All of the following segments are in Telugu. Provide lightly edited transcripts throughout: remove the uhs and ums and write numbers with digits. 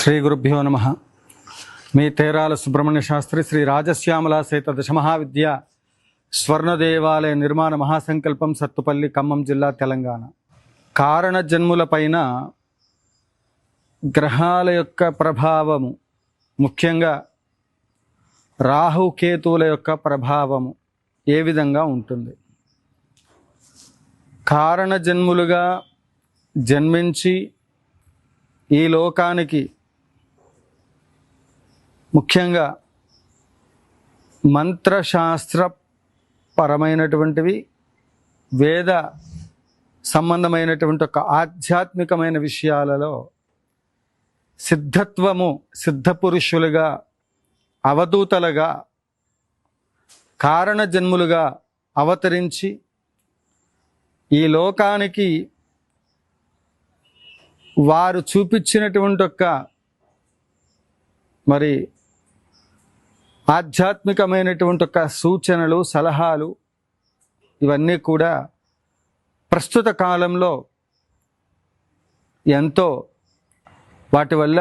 శ్రీ గురుభ్యో నమః. మీ తేరాల సుబ్రహ్మణ్య శాస్త్రి శ్రీ రాజశ్యామల సహిత దశమహావిద్య స్వర్ణ దేవాలయ నిర్మాణ మహాసంకల్పం సత్తుపల్లి ఖమ్మం జిల్లా తెలంగాణ. కారణ జన్ములపైన గ్రహాల యొక్క ప్రభావము, ముఖ్యంగా రాహుకేతువుల యొక్క ప్రభావము ఏ విధంగా ఉంటుంది? కారణ జన్ములుగా జన్మించి ఈ లోకానికి ముఖ్యంగా మంత్రశాస్త్ర పరమైనటువంటివి, వేద సంబంధమైనటువంటి ఒక ఆధ్యాత్మికమైన విషయాలలో సిద్ధత్వము, సిద్ధపురుషులుగా, అవధూతలుగా, కారణ జన్ములుగా అవతరించి ఈ లోకానికి వారు చూపించినటువంటి ఒక మరి ఆధ్యాత్మికమైనటువంటి ఒక సూచనలు, సలహాలు ఇవన్నీ కూడా ప్రస్తుత కాలంలో ఎంతో వాటి వల్ల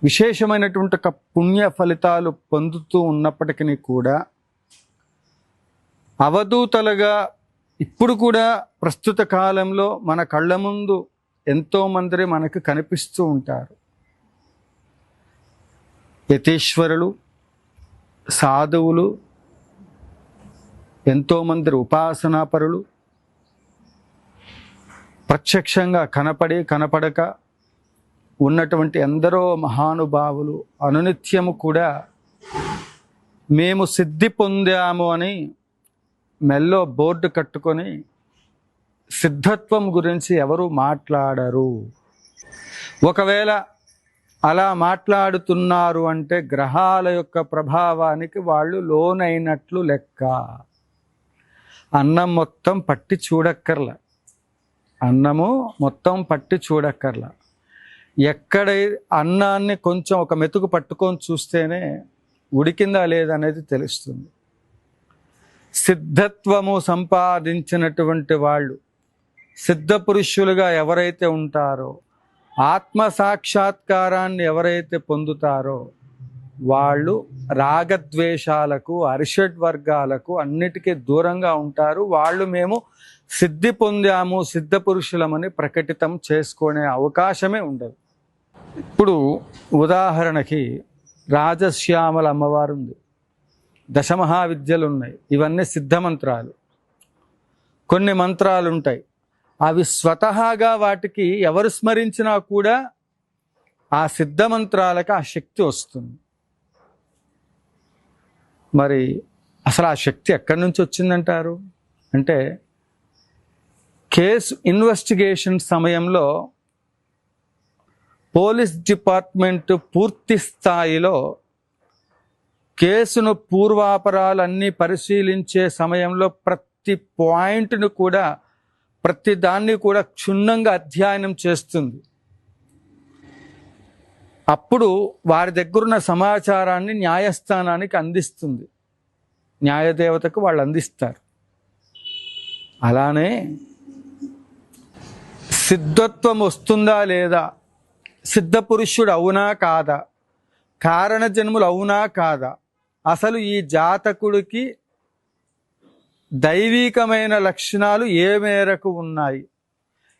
విశేషమైనటువంటి ఒక పుణ్య ఫలితాలు పొందుతూ ఉన్నప్పటికీ కూడా అవధూతలుగా ఇప్పుడు కూడా ప్రస్తుత కాలంలో మన కళ్ళ ముందు ఎంతోమంది మనకు కనిపిస్తూ ఉంటారు. యతీశ్వరులు, సాధువులు, ఎంతోమంది ఉపాసనాపరులు ప్రత్యక్షంగా కనపడక ఉన్నటువంటి ఎందరో మహానుభావులు అనునిత్యము కూడా మేము సిద్ధి పొందాము అని మెల్లో బోర్డు కట్టుకొని సిద్ధత్వం గురించి ఎవరు మాట్లాడరు. ఒకవేళ అలా మాట్లాడుతున్నారు అంటే గ్రహాల యొక్క ప్రభావానికి వాళ్ళు లోనైనట్లు లెక్క. అన్నం మొత్తం పట్టి చూడక్కర్లా, అన్నము మొత్తం పట్టి చూడక్కర్లా. ఎక్కడ అన్నాన్ని కొంచెం ఒక మెతుకు పట్టుకొని చూస్తేనే ఉడికిందా లేదనేది తెలుస్తుంది. సిద్ధత్వము సంపాదించినటువంటి వాళ్ళు, సిద్ధ పురుషులుగా ఎవరైతే ఉంటారో, ఆత్మ సాక్షాత్కారాన్ని ఎవరైతే పొందుతారో వాళ్ళు రాగద్వేషాలకు, అరిషడ్ వర్గాలకు అన్నిటికీ దూరంగా ఉంటారు. వాళ్ళు మేము సిద్ధి పొందాము, సిద్ధ పురుషులమని ప్రకటితం చేసుకునే అవకాశమే ఉండదు. ఇప్పుడు ఉదాహరణకి రాజశ్యామల అమ్మవారు ఉంది, దశమహావిద్యలు ఉన్నాయి, ఇవన్నీ సిద్ధ మంత్రాలు. కొన్ని మంత్రాలు ఉంటాయి, అవి స్వతహాగా వాటికి ఎవరు స్మరించినా కూడా ఆ సిద్ధ మంత్రాలకు ఆ శక్తి వస్తుంది. మరి అసలు ఆ శక్తి ఎక్కడి నుంచి వచ్చిందంటారు అంటే, కేసు ఇన్వెస్టిగేషన్ సమయంలో పోలీస్ డిపార్ట్మెంట్ పూర్తి స్థాయిలో కేసును పూర్వాపరాలన్నీ పరిశీలించే సమయంలో ప్రతి పాయింట్ను కూడా, ప్రతి దాన్ని కూడా క్షుణ్ణంగా అధ్యయనం చేస్తుంది. అప్పుడు వారి దగ్గరున్న సమాచారాన్ని న్యాయస్థానానికి అందిస్తుంది, న్యాయదేవతకు వాళ్ళు అందిస్తారు. అలానే సిద్ధత్వం వస్తుందా లేదా, సిద్ధ పురుషుడు అవునా కాదా, కారణ జన్ములు అవునా కాదా, అసలు ఈ జాతకుడికి దైవీకమైన లక్షణాలు ఏ మేరకు ఉన్నాయి,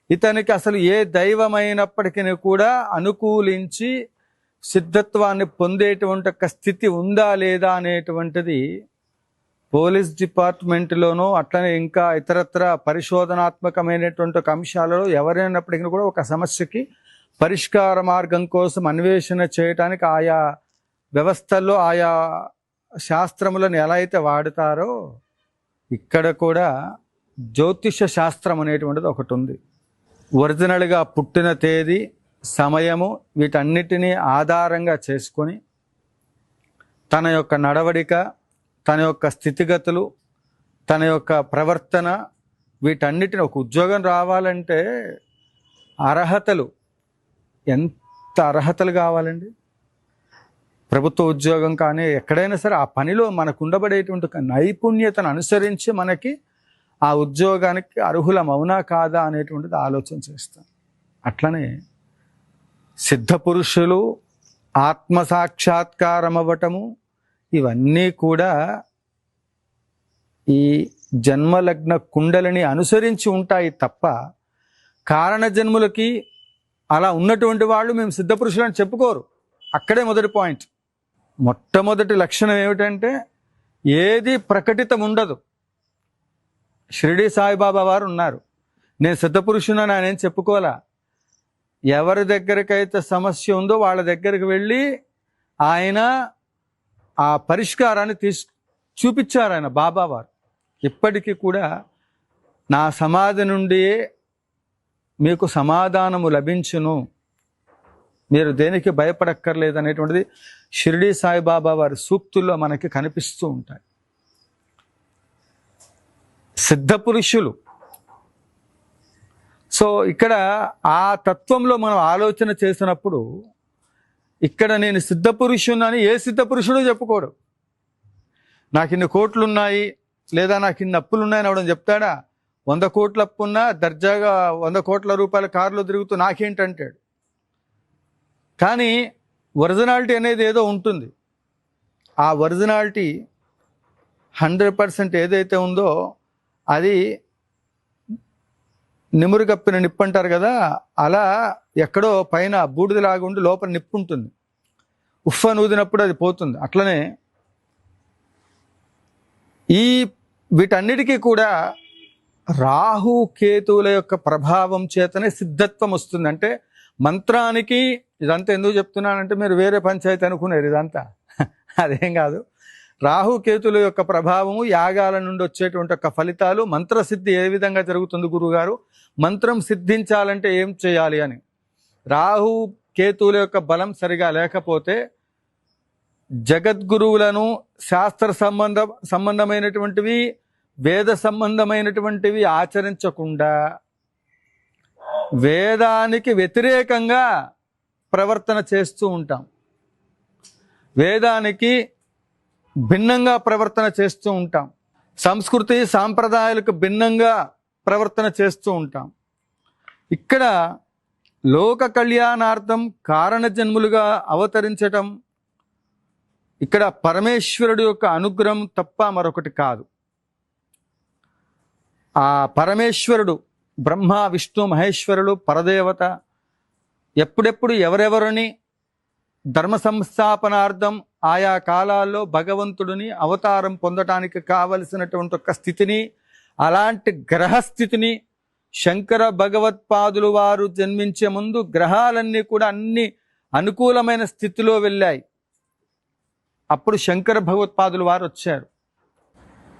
ఇతనికి అసలు ఏ దైవమైనప్పటికీ కూడా అనుకూలించి సిద్ధత్వాన్ని పొందేటువంటి ఒక స్థితి ఉందా లేదా అనేటువంటిది పోలీస్ డిపార్ట్మెంట్లోనూ అట్లనే ఇంకా ఇతరత్ర పరిశోధనాత్మకమైనటువంటి ఒక అంశాలలో ఎవరైనప్పటికీ కూడా ఒక సమస్యకి పరిష్కార మార్గం కోసం అన్వేషణ చేయటానికి ఆయా వ్యవస్థల్లో ఆయా శాస్త్రములను ఎలా అయితే వాడతారో ఇక్కడ కూడా జ్యోతిష శాస్త్రం అనేటువంటిది ఒకటి ఉంది. ఒరిజినల్గా పుట్టిన తేదీ, సమయము వీటన్నిటినీ ఆధారంగా చేసుకొని తన యొక్క నడవడిక, తన యొక్క స్థితిగతులు, తన యొక్క ప్రవర్తన వీటన్నిటిని, ఒక ఉద్యోగం రావాలంటే అర్హతలు, ఎంత అర్హతలు కావాలండి. ప్రభుత్వ ఉద్యోగం కానీ ఎక్కడైనా సరే ఆ పనిలో మనకు ఉండబడేటువంటి నైపుణ్యతను అనుసరించి మనకి ఆ ఉద్యోగానికి అర్హులం అవునా కాదా అనేటువంటిది ఆలోచన చేస్తాం. అట్లనే సిద్ధ పురుషులు, ఆత్మసాక్షాత్కారం అవ్వటము, ఇవన్నీ కూడా ఈ జన్మలగ్న కుండలిని అనుసరించి ఉంటాయి తప్ప కారణ జన్ములకి అలా ఉన్నటువంటి వాళ్ళు మేము సిద్ధపురుషులని చెప్పుకోరు. అక్కడే మొదటి పాయింట్. మొట్టమొదటి లక్షణం ఏమిటంటే ఏది ప్రకటితం ఉండదు. షిరిడి సాయిబాబా వారు ఉన్నారు, నేను సిద్ధపురుషునని ఆయన ఏం చెప్పుకోలే. ఎవరి దగ్గరికైతే సమస్య ఉందో వాళ్ళ దగ్గరికి వెళ్ళి ఆయన ఆ పరిష్కారాన్ని చూపించారు ఆయన బాబా వారు. ఇప్పటికీ కూడా నా సమాధి నుండి మీకు సమాధానము లభించును, మీరు దేనికి భయపడక్కర్లేదు అనేటువంటిది షిరిడి సాయిబాబా వారి సూక్తుల్లో మనకి కనిపిస్తూ ఉంటాయి. సిద్ధ పురుషులు. సో ఇక్కడ ఆ తత్వంలో మనం ఆలోచన చేసినప్పుడు ఇక్కడ నేను సిద్ధ పురుషునని ఏ సిద్ధ పురుషుడు చెప్పుకోడు. నాకు ఇన్ని కోట్లు ఉన్నాయి లేదా నాకు ఇన్ని అప్పులు ఉన్నాయని అవడం చెప్తాడా? 100 కోట్ల అప్పు ఉన్నా దర్జాగా 100 కోట్ల రూపాయల కారులో తిరుగుతూ నాకేంటంటాడు. కానీ ఒరిజినాలిటీ అనేది ఏదో ఉంటుంది. ఆ ఒరిజినాలిటీ 100% ఏదైతే ఉందో అది నిమురు కప్పిన నిప్పు అంటారు కదా, అలా ఎక్కడో పైన బూడిదలాగా ఉండి లోపల నిప్పు ఉంటుంది. ఉఫ్ఫ నూదినప్పుడు అది పోతుంది. అట్లనే వీటన్నిటికీ కూడా రాహు కేతువుల యొక్క ప్రభావం చేతనే సిద్ధత్వం వస్తుంది. అంటే మంత్రానికి ఇదంతా ఎందుకు చెప్తున్నానంటే మీరు వేరే పంచాయతీ అనుకున్నారు, ఇదంతా అదేం కాదు. రాహు కేతుల యొక్క ప్రభావము, యాగాల నుండి వచ్చేటువంటి యొక్క ఫలితాలు, మంత్రసిద్ధి ఏ విధంగా జరుగుతుంది గురుగారు, మంత్రం సిద్ధించాలంటే ఏం చేయాలి అని. రాహు కేతువుల యొక్క బలం సరిగా లేకపోతే జగద్గురువులను, శాస్త్ర సంబంధమైనటువంటివి, వేద సంబంధమైనటువంటివి ఆచరించకుండా వేదానికి వ్యతిరేకంగా ప్రవర్తన చేస్తూ ఉంటాం. వేదానికి భిన్నంగా ప్రవర్తన చేస్తూ ఉంటాం. సంస్కృతి సాంప్రదాయాలకు భిన్నంగా ప్రవర్తన చేస్తూ ఉంటాం. ఇక్కడ లోక కళ్యాణార్థం కారణ జన్ములుగా అవతరించటం ఇక్కడ పరమేశ్వరుడు యొక్క అనుగ్రహం తప్ప మరొకటి కాదు. ఆ పరమేశ్వరుడు బ్రహ్మ విష్ణు మహేశ్వరుడు పరదేవత ఎప్పుడెప్పుడు ఎవరెవరిని ధర్మ సంస్థాపనార్థం ఆయా కాలాల్లో భగవంతుడిని అవతారం పొందటానికి కావలసినటువంటి ఒక స్థితిని, అలాంటి గ్రహస్థితిని శంకర భగవత్పాదులు వారు జన్మించే ముందు గ్రహాలన్నీ కూడా అన్ని అనుకూలమైన స్థితిలో వెళ్ళాయి. అప్పుడు శంకర భగవత్పాదులు వారు వచ్చారు.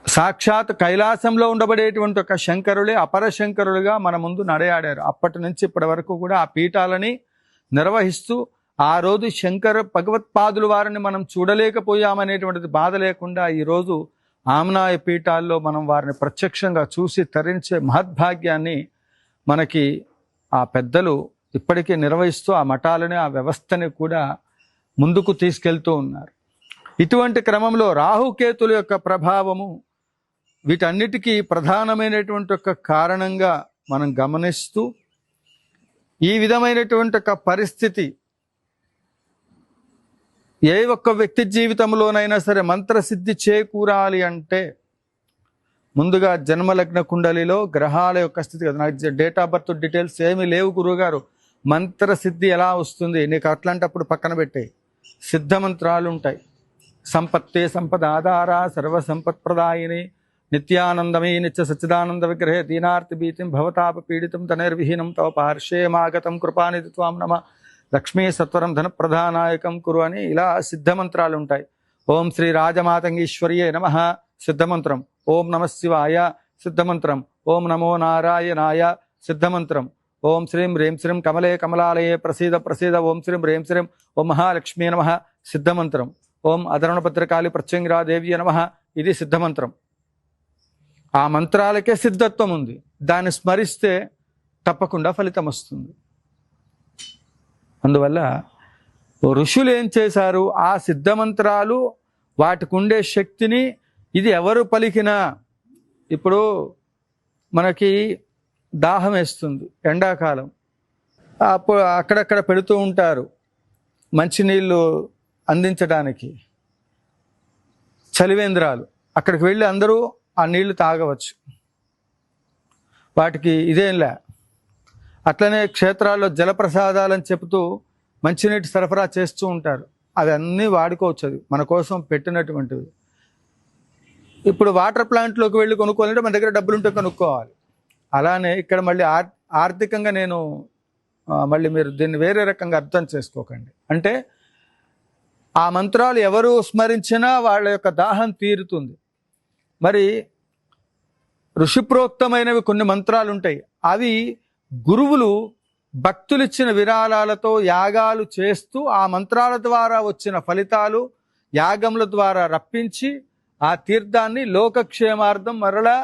సాక్షాత్ కైలాసంలో ఉండబడేటువంటి ఒక శంకరులే అపర శంకరులుగా మన ముందు నడయాడారు. అప్పటి నుంచి ఇప్పటి వరకు కూడా ఆ పీఠాలని నిర్వహిస్తూ ఆ రోజు శంకర భగవత్పాదులు వారిని మనం చూడలేకపోయామనేటువంటిది బాధ లేకుండా ఈరోజు ఆమ్నాయ పీఠాల్లో మనం వారిని ప్రత్యక్షంగా చూసి తరించే మహద్భాగ్యాన్ని మనకి ఆ పెద్దలు ఇప్పటికీ నిర్వహిస్తూ ఆ మఠాలని, ఆ వ్యవస్థని కూడా ముందుకు తీసుకెళ్తూ ఉన్నారు. ఇటువంటి క్రమంలో రాహుకేతుల యొక్క ప్రభావము వీటన్నిటికీ ప్రధానమైనటువంటి ఒక కారణంగా మనం గమనిస్తూ ఈ విధమైనటువంటి ఒక పరిస్థితి ఏ ఒక్క వ్యక్తి జీవితంలోనైనా సరే మంత్రసిద్ధి చేకూరాలి అంటే ముందుగా జన్మలగ్న కుండలిలో గ్రహాల యొక్క స్థితి కదా. నాకు డేట్ ఆఫ్ బర్త్ డీటెయిల్స్ ఏమీ లేవు గురువుగారు, మంత్రసిద్ధి ఎలా వస్తుంది నీకు అట్లాంటప్పుడు పక్కన పెట్టే సిద్ధ మంత్రాలు ఉంటాయి. సంపత్తే సంపద ఆధార సర్వసంపత్ ప్రదాయిని నిత్యానందమే నిత్య సచ్చిదానంద విగ్రహే దీనార్తి భీతిం భవతాప పీడితం తనైర్విహీనం తవ పార్శ్వే మాగతం కృపానిధి త్వాం నమ లక్ష్మీ సత్వరం ధన ప్రధానాయకం కురు అని ఇలా సిద్ధమంత్రాలు ఉంటాయి. ఓం శ్రీ రాజమాతంగీశ్వర్యే నమః సిద్ధమంత్రం. ఓం నమ శివాయ సిద్ధమంత్రం. ఓం నమో నారాయణాయ సిద్ధమంత్రం. ఓం శ్రీం హ్రీం శ్రీం కమలే కమలాలయే ప్రసీద ప్రసీద ఓం శ్రీం హ్రీం శ్రీం ఓం మహాలక్ష్మీ నమః సిద్ధమంత్రం. ఓం అధర్వణభద్రకాళి ప్రత్యంగిరాదేవి నమః ఇది సిద్ధమంత్రం. ఆ మంత్రాలకే సిద్ధత్వం ఉంది. దాన్ని స్మరిస్తే తప్పకుండా ఫలితం వస్తుంది. అందువల్ల ఋషులు ఏం చేశారు, ఆ సిద్ధమంత్రాలు వాటికి ఉండే శక్తిని ఇది ఎవరు పలికినా, ఇప్పుడు మనకి దాహం వేస్తుంది ఎండాకాలం, అప్పుడు అక్కడక్కడ పెడుతూ ఉంటారు మంచినీళ్ళు అందించడానికి చలివేంద్రాలు. అక్కడికి వెళ్ళి అందరూ ఆ నీళ్లు తాగవచ్చు, వాటికి ఇదేంలే. అట్లనే క్షేత్రాల్లో జలప్రసాదాలని చెబుతూ మంచినీటి సరఫరా చేస్తూ ఉంటారు. అవి అన్నీ వాడుకోవచ్చు, అది మన కోసం పెట్టినటువంటివి. ఇప్పుడు వాటర్ ప్లాంట్లోకి వెళ్ళి కొనుక్కోవాలంటే మన దగ్గర డబ్బులుంటే కొనుక్కోవాలి. అలానే ఇక్కడ మళ్ళీ ఆర్థికంగా నేను మళ్ళీ మీరు దీన్ని వేరే రకంగా అర్థం చేసుకోకండి. అంటే ఆ మంత్రాలు ఎవరు స్మరించినా వాళ్ళ యొక్క దాహం తీరుతుంది. మరి ఋషిప్రోక్తమైనవి కొన్ని మంత్రాలు ఉంటాయి, అవి గురువులు భక్తులిచ్చిన విరాళాలతో యాగాలు చేస్తూ ఆ మంత్రాల ద్వారా వచ్చిన ఫలితాలు యాగముల ద్వారా రప్పించి ఆ తీర్థాన్ని లోకక్షేమార్థం మరలా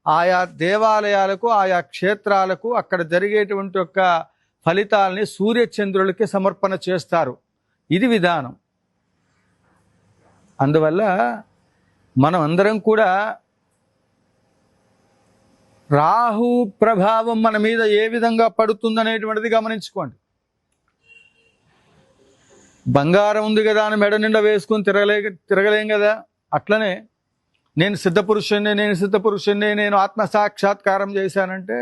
ఆయా దేవాలయాలకు ఆయా క్షేత్రాలకు అక్కడ జరిగేటువంటి యొక్క ఫలితాలని సూర్యచంద్రులకి సమర్పణ చేస్తారు. ఇది విధానం. అందువల్ల మనం అందరం కూడా రాహు ప్రభావం మన మీద ఏ విధంగా పడుతుందనేటువంటిది గమనించుకోండి. బంగారం ఉంది కదా అని మెడ నిండా వేసుకుని తిరగలేం కదా. అట్లనే నేను సిద్ధపురుషుణ్ణి, నేను ఆత్మసాక్షాత్కారం చేశానంటే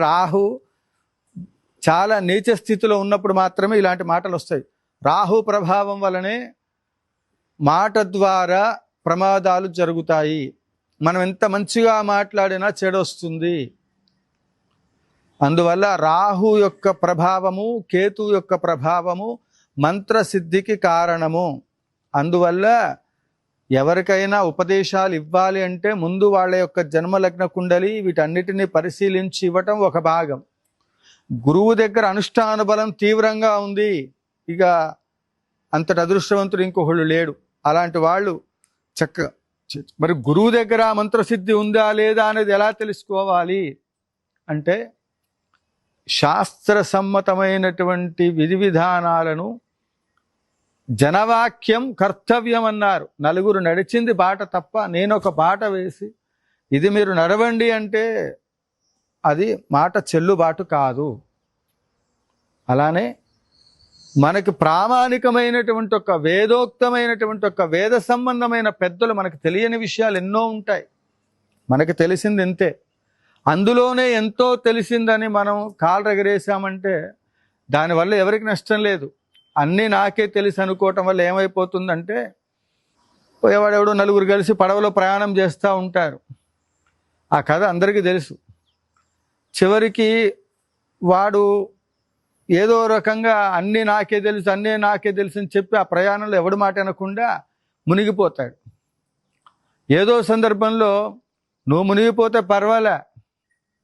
రాహు చాలా నీచ స్థితిలో ఉన్నప్పుడు మాత్రమే ఇలాంటి మాటలు వస్తాయి. రాహు ప్రభావం వలనే మాట ద్వారా ప్రమాదాలు జరుగుతాయి. మనం ఎంత మంచిగా మాట్లాడినా చెడు వస్తుంది. అందువల్ల రాహు యొక్క ప్రభావము, కేతు యొక్క ప్రభావము మంత్రసిద్ధికి కారణము. అందువల్ల ఎవరికైనా ఉపదేశాలు ఇవ్వాలి అంటే ముందు వాళ్ళ యొక్క జన్మలగ్న కుండలి వీటన్నిటిని పరిశీలించి ఇవ్వటం ఒక భాగం. గురువు దగ్గర అనుష్ఠాన బలం తీవ్రంగా ఉంది, ఇక అంతటి అదృష్టవంతుడు ఇంకొకళ్ళు లేడు. అలాంటి వాళ్ళు చక్కగా మరి గురువు దగ్గర మంత్రసిద్ధి ఉందా లేదా అనేది ఎలా తెలుసుకోవాలి అంటే శాస్త్ర సమ్మతమైనటువంటి విధి విధానాలను జనవాక్యం కర్తవ్యం అన్నారు. నలుగురు నడిచింది బాట తప్ప నేను ఒక బాట వేసి ఇది మీరు నడవండి అంటే అది మాట చెల్లుబాటు కాదు. అలానే మనకి ప్రామాణికమైనటువంటి ఒక వేదోక్తమైనటువంటి ఒక వేద సంబంధమైన పెద్దలు మనకు తెలియని విషయాలు ఎన్నో ఉంటాయి. మనకు తెలిసింది ఎంతే, అందులోనే ఎంతో తెలిసిందని మనం కాలు రగరేసామంటే దానివల్ల ఎవరికి నష్టం లేదు. అన్నీ నాకే తెలిసి అనుకోవటం వల్ల ఏమైపోతుందంటే పోయేవాడెవడో నలుగురు కలిసి పడవలో ప్రయాణం చేస్తూ ఉంటారు. ఆ కథ అందరికీ తెలుసు. చివరికి వాడు ఏదో రకంగా అన్నీ నాకే తెలుసు అని చెప్పి ఆ ప్రయాణంలో ఎవడి మాట అనకుండా మునిగిపోతాడు. ఏదో సందర్భంలో నువ్వు మునిగిపోతే పర్వాలే,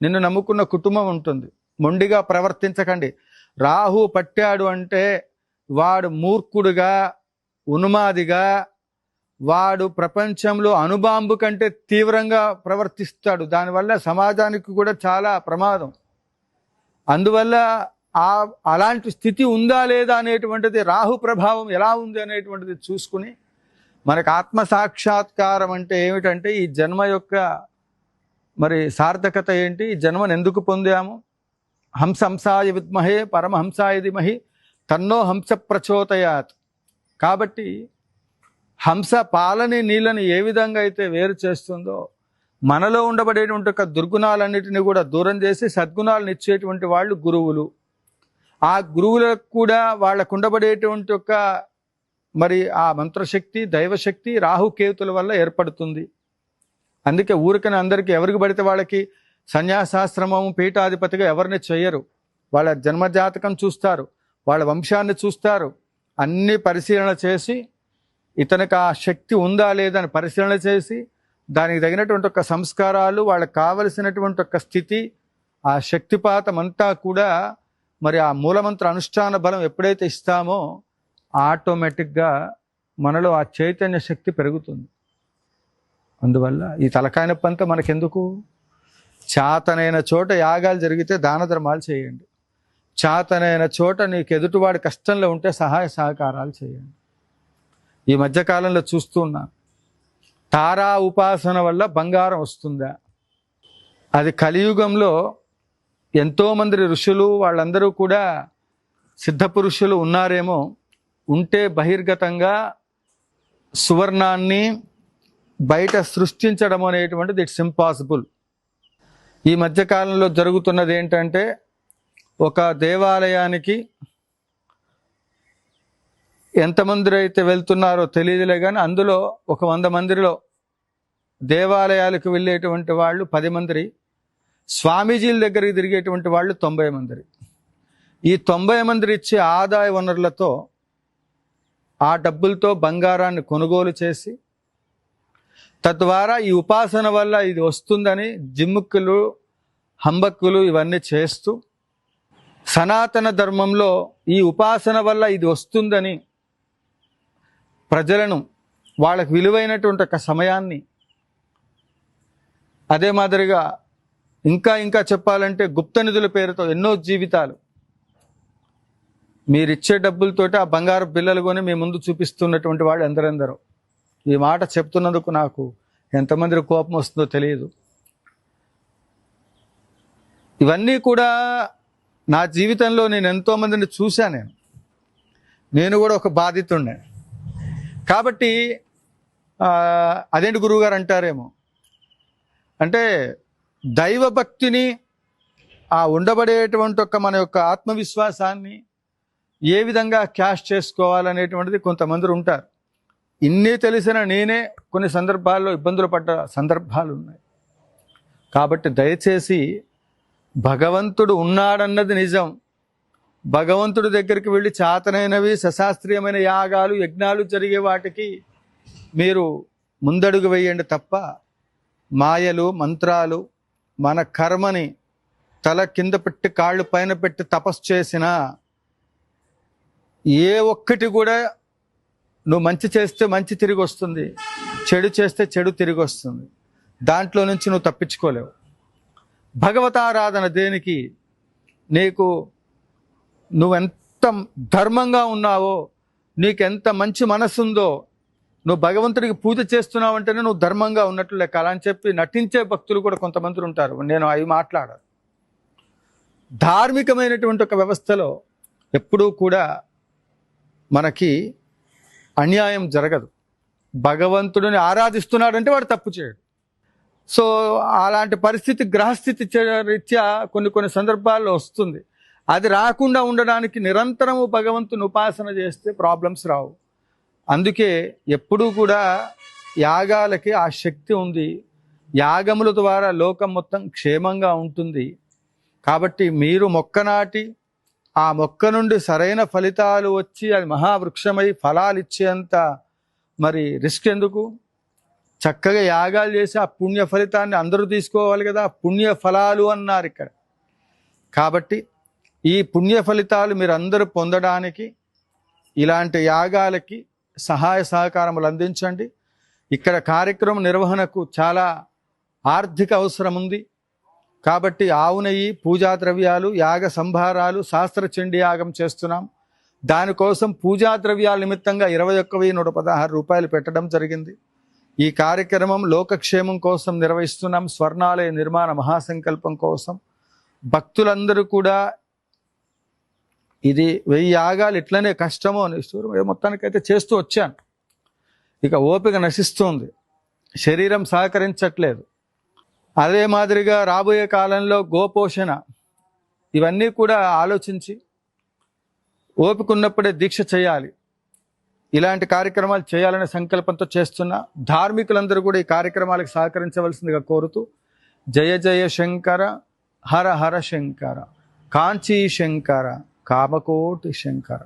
నిన్ను నమ్ముకున్న కుటుంబం ఉంటుంది. మొండిగా ప్రవర్తించకండి. రాహు పట్టాడు అంటే వాడు మూర్ఖుడుగా, ఉన్మాదిగా, వాడు ప్రపంచంలో అణుబాంబు కంటే తీవ్రంగా ప్రవర్తిస్తాడు. దానివల్ల సమాజానికి కూడా చాలా ప్రమాదం. అందువల్ల అలాంటి స్థితి ఉందా లేదా అనేటువంటిది, రాహు ప్రభావం ఎలా ఉంది అనేటువంటిది చూసుకుని మనకు ఆత్మసాక్షాత్కారం అంటే ఏమిటంటే ఈ జన్మ యొక్క మరి సార్థకత ఏంటి, ఈ జన్మను ఎందుకు పొందాము. హంసాయ విద్మహే పరమహంసాయ ధీమహి తన్నో హంస ప్రచోదయాత్. కాబట్టి హంస పాలని నీళ్ళని ఏ విధంగా అయితే వేరు చేస్తుందో మనలో ఉండబడేటువంటి ఒక దుర్గుణాలన్నిటిని కూడా దూరం చేసి సద్గుణాలను ఇచ్చేటువంటి వాళ్ళు గురువులు. ఆ గురువులకు కూడా వాళ్ళకు ఉండబడేటువంటి ఒక మరి ఆ మంత్రశక్తి, దైవశక్తి రాహుకేతుల వల్ల ఏర్పడుతుంది. అందుకే ఊరికనే అందరికీ ఎవరికి పడితే వాళ్ళకి సన్యాసాశ్రమము పీఠాధిపతిగా ఎవరిని చెయ్యరు. వాళ్ళ జన్మజాతకం చూస్తారు, వాళ్ళ వంశాన్ని చూస్తారు, అన్ని పరిశీలన చేసి ఇతనికి ఆ శక్తి ఉందా లేదా అని పరిశీలన చేసి దానికి తగినటువంటి ఒక సంస్కారాలు, వాళ్ళకి కావలసినటువంటి ఒక స్థితి, ఆ శక్తిపాతం అంతా కూడా మరి ఆ మూలమంత్ర అనుష్ఠాన బలం ఎప్పుడైతే ఇస్తామో ఆటోమేటిక్గా మనలో ఆ చైతన్య శక్తి పెరుగుతుంది. అందువల్ల ఈ తలకాయ నొప్పి అంతా మనకెందుకు? చాతనైన చోట యాగాలు జరిగితే దాన ధర్మాలు చేయండి. చాతనైన చోట నీకు ఎదుటివాడి కష్టంలో ఉంటే సహాయ సహకారాలు చేయండి. ఈ మధ్యకాలంలో చూస్తున్నాను, తారా ఉపాసన వల్ల బంగారం వస్తుందా? అది కలియుగంలో ఎంతోమంది ఋషులు వాళ్ళందరూ కూడా సిద్ధపురుషులు ఉన్నారేమో, ఉంటే బహిర్గతంగా సువర్ణాన్ని బయట సృష్టించడం అనేటువంటిది ఇట్స్ ఇంపాసిబుల్. ఈ మధ్యకాలంలో జరుగుతున్నది ఏంటంటే, ఒక దేవాలయానికి ఎంతమంది అయితే వెళ్తున్నారో తెలియదులే కానీ, అందులో ఒక 100 మందిలో దేవాలయాలకు వెళ్ళేటువంటి వాళ్ళు 10 మంది, స్వామీజీల దగ్గరికి తిరిగేటువంటి వాళ్ళు 90 మంది. ఈ 90 మంది ఇచ్చే ఆదాయ వనరులతో ఆ డబ్బులతో బంగారాన్ని కొనుగోలు చేసి, తద్వారా ఈ ఉపాసన వల్ల ఇది వస్తుందని జిమ్ముక్కులు హంబక్కులు ఇవన్నీ చేస్తూ, సనాతన ధర్మంలో ఈ ఉపాసన వల్ల ఇది వస్తుందని ప్రజలను, వాళ్ళకు విలువైనటువంటి ఒక సమయాన్ని, అదే మాదిరిగా ఇంకా చెప్పాలంటే గుప్త నిధుల పేరుతో ఎన్నో జీవితాలు మీరిచ్చే డబ్బులతోటి ఆ బంగారు బిల్లలు కొని మీ ముందు చూపిస్తున్నటువంటి వాళ్ళు ఎందరెందరో. ఈ మాట చెప్తున్నందుకు నాకు ఎంతమంది కోపం వస్తుందో తెలియదు. ఇవన్నీ కూడా నా జీవితంలో నేను ఎంతోమందిని చూశాను. నేను కూడా ఒక బాధితుడినే. కాబట్టి అదేంటి గురువుగారు అంటారేమో, అంటే దైవభక్తిని, ఆ ఉండబడేటువంటి మన యొక్క ఆత్మవిశ్వాసాన్ని ఏ విధంగా క్యాష్ చేసుకోవాలనేటువంటిది కొంతమంది ఉంటారు. ఇన్ని తెలిసిన నేనే కొన్ని సందర్భాల్లో ఇబ్బందులు పడ్డ సందర్భాలు ఉన్నాయి. కాబట్టి దయచేసి భగవంతుడు ఉన్నాడన్నది నిజం. భగవంతుడి దగ్గరికి వెళ్ళి చేతనైనవి సశాస్త్రీయమైన యాగాలు యజ్ఞాలు జరిగే వాటికి మీరు ముందడుగు వేయండి తప్ప, మాయలు మంత్రాలు మన కర్మని తల కింద పెట్టి కాళ్ళు పైన పెట్టి తపస్సు చేసినా ఏ ఒక్కటి కూడా, నువ్వు మంచి చేస్తే మంచి తిరిగి వస్తుంది, చెడు చేస్తే చెడు తిరిగి వస్తుంది. దాంట్లో నుంచి నువ్వు తప్పించుకోలేవు. భగవతారాధన దేనికి? నీకు నువ్వెంత ధర్మంగా ఉన్నావో, నీకెంత మంచి మనసుందో, నువ్వు భగవంతుడికి పూజ చేస్తున్నావు అంటేనే నువ్వు ధర్మంగా ఉన్నట్లు లెక్క. అలా అని చెప్పి నటించే భక్తులు కూడా కొంతమంది ఉంటారు. నేను అవి మాట్లాడాను. ధార్మికమైనటువంటి ఒక వ్యవస్థలో ఎప్పుడూ కూడా మనకి అన్యాయం జరగదు. భగవంతుడిని ఆరాధిస్తున్నాడంటే వాడు తప్పు చేయడు. సో అలాంటి పరిస్థితి గ్రహస్థితి రీత్యా కొన్ని సందర్భాల్లో వస్తుంది. అది రాకుండా ఉండడానికి నిరంతరము భగవంతుని ఉపాసన చేస్తే ప్రాబ్లమ్స్ రావు. అందుకే ఎప్పుడూ కూడా యాగాలకి ఆ శక్తి ఉంది. యాగముల ద్వారా లోకం మొత్తం క్షేమంగా ఉంటుంది. కాబట్టి మీరు మొక్క నాటి ఆ మొక్క నుండి సరైన ఫలితాలు వచ్చి అది మహావృక్షమై ఫలాలు ఇచ్చేంత మరి రిస్క్ ఎందుకు? చక్కగా యాగాలు చేసి ఆ పుణ్య ఫలితాన్ని అందరూ తీసుకోవాలి కదా. పుణ్య ఫలాలు అన్నారు ఇక్కడ. కాబట్టి ఈ పుణ్య ఫలితాలు మీరు అందరూ పొందడానికి ఇలాంటి యాగాలకి సహాయ సహకారములు అందించండి. ఇక్కడ కార్యక్రమం నిర్వహణకు చాలా ఆర్థిక అవసరం ఉంది. కాబట్టి ఆవు నెయ్యి, పూజా ద్రవ్యాలు, యాగ సంభారాలు, శాస్త్రచండీ యాగం చేస్తున్నాం. దానికోసం పూజా ద్రవ్యాల నిమిత్తంగా 21,116 రూపాయలు పెట్టడం జరిగింది. ఈ కార్యక్రమం లోకక్షేమం కోసం నిర్వహిస్తున్నాం. స్వర్ణాలయ నిర్మాణ మహాసంకల్పం కోసం భక్తులందరూ కూడా ఇది 1000 యాగాలు ఇట్లనే కష్టమో అని మొత్తానికైతే చేస్తూ వచ్చాను. ఇక ఓపిక నశిస్తుంది, శరీరం సహకరించట్లేదు. అదే మాదిరిగా రాబోయే కాలంలో గోపోషణ ఇవన్నీ కూడా ఆలోచించి ఓపిక ఉన్నప్పుడే దీక్ష చేయాలి. ఇలాంటి కార్యక్రమాలు చేయాలనే సంకల్పంతో చేస్తున్నా. ధార్మికులందరూ కూడా ఈ కార్యక్రమాలకు సహకరించవలసిందిగా కోరుతూ, జయ జయ శంకర, హర హర శంకర, కాంచీ శంకర, కామకోటి శంకర.